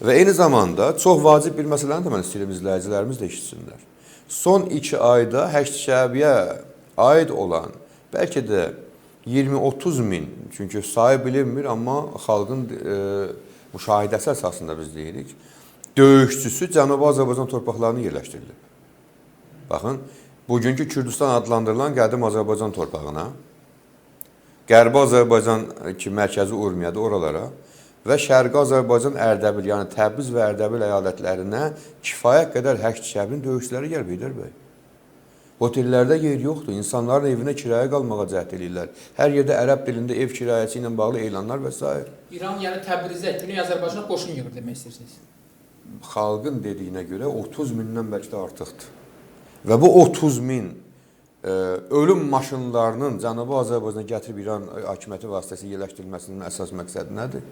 Və eyni zamanda çox vacib bir məsələni də mən istəyirəm izləyicilərimiz də eşitsinlər. Son 2 ayda Həştişəbiyə aid olan bəlkə də 20-30 min, çünki sayı bilinmir, amma xalqın müşahidəsi əsasında biz deyirik, döyüşçüsü Cənubi Azərbaycan torpaqlarını yerləşdirilib. Baxın, bugünkü Kürdistan adlandırılan qədim Azərbaycan torpağına, Qərbi Azərbaycan ki, mərkəzi Urmiyadır oralara və Şərqi Azərbaycan Ərdəbil, yəni Təbriz və Ərdəbil əyalətlərinə kifayət qədər Həştişəbinin döyüşçüləri gəlib Heydər bəy. Otellərdə yer yoxdur, insanların evinə kirayə qalmağa cəhd edirlər. Hər yerdə ərəb dilində ev kirayəsi ilə bağlı elanlar və s. İran yəni Təbrizə, Güney Azərbaycana qoşun yığır demək istəyirsiniz. Xalqın dediyinə görə 30 mindən bəlkə də artıqdır. Və bu 30 min ölüm maşınlarının Cənubi Azərbaycana gətirib İran hakimiyyəti vasitəsilə yerləşdirilməsinin əsas məqsədi nədir?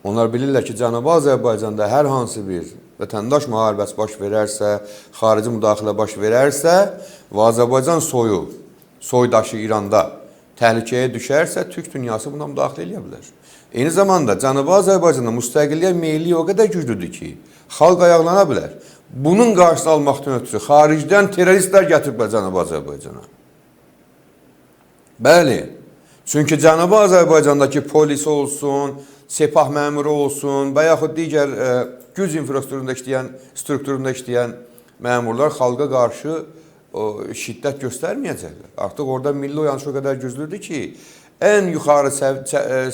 Onlar bilirlər ki, Cənubi Azərbaycanda hər hansı bir vətəndaş müharibəsi baş verərsə, xarici müdaxilə baş verərsə və Azərbaycan soydaşı İranda təhlükəyə düşərsə, Türk dünyası buna müdaxilə edə bilər. Eyni zamanda Cənubi Azərbaycanda müstəqilliyə meyilli o qədər güclüdür ki, xalq ayaqlana bilər. Bunun qarşısını almaqdan ötürü xaricdən terroristlər gətiriblər Cənubi Azərbaycana. Bəli, çünki Cənubi Azərbaycandakı polis olsun, sepah məmuru olsun və yaxud digər güc strukturunda işləyən məmurlar xalqa qarşı şiddət göstərməyəcəklər. Artıq orada milli oyanış o qədər güclüdür ki, ən yuxarı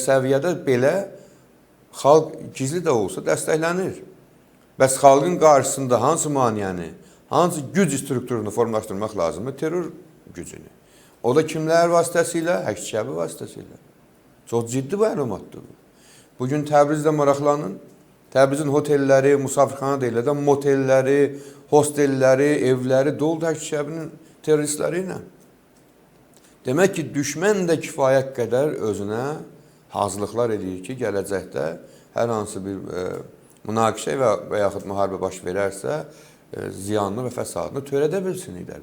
səviyyədə belə xalq gizli də olsa dəstəklənir. Bəs xalqın qarşısında hansı maniyəni, hansı güc strukturunu formalaşdırmaq lazımdır? Terror gücünü. O da kimlər vasitəsilə? Həştişəbi vasitəsilə. Çox ciddi məlumatdır bu. Bugün Təbrizdə maraqlanın. Təbrizin hotelləri, musafirxana deyirlər də, motelləri, hostelləri, evləri doludur Həştişəbinin terroristləri ilə. Demək ki, düşmən də kifayət qədər özünə hazırlıqlar edir ki, gələcəkdə hər hansı bir münaqişə və yaxud müharibə baş verərsə, ziyanını və fəsadını törədə bilsin Heydər bəy.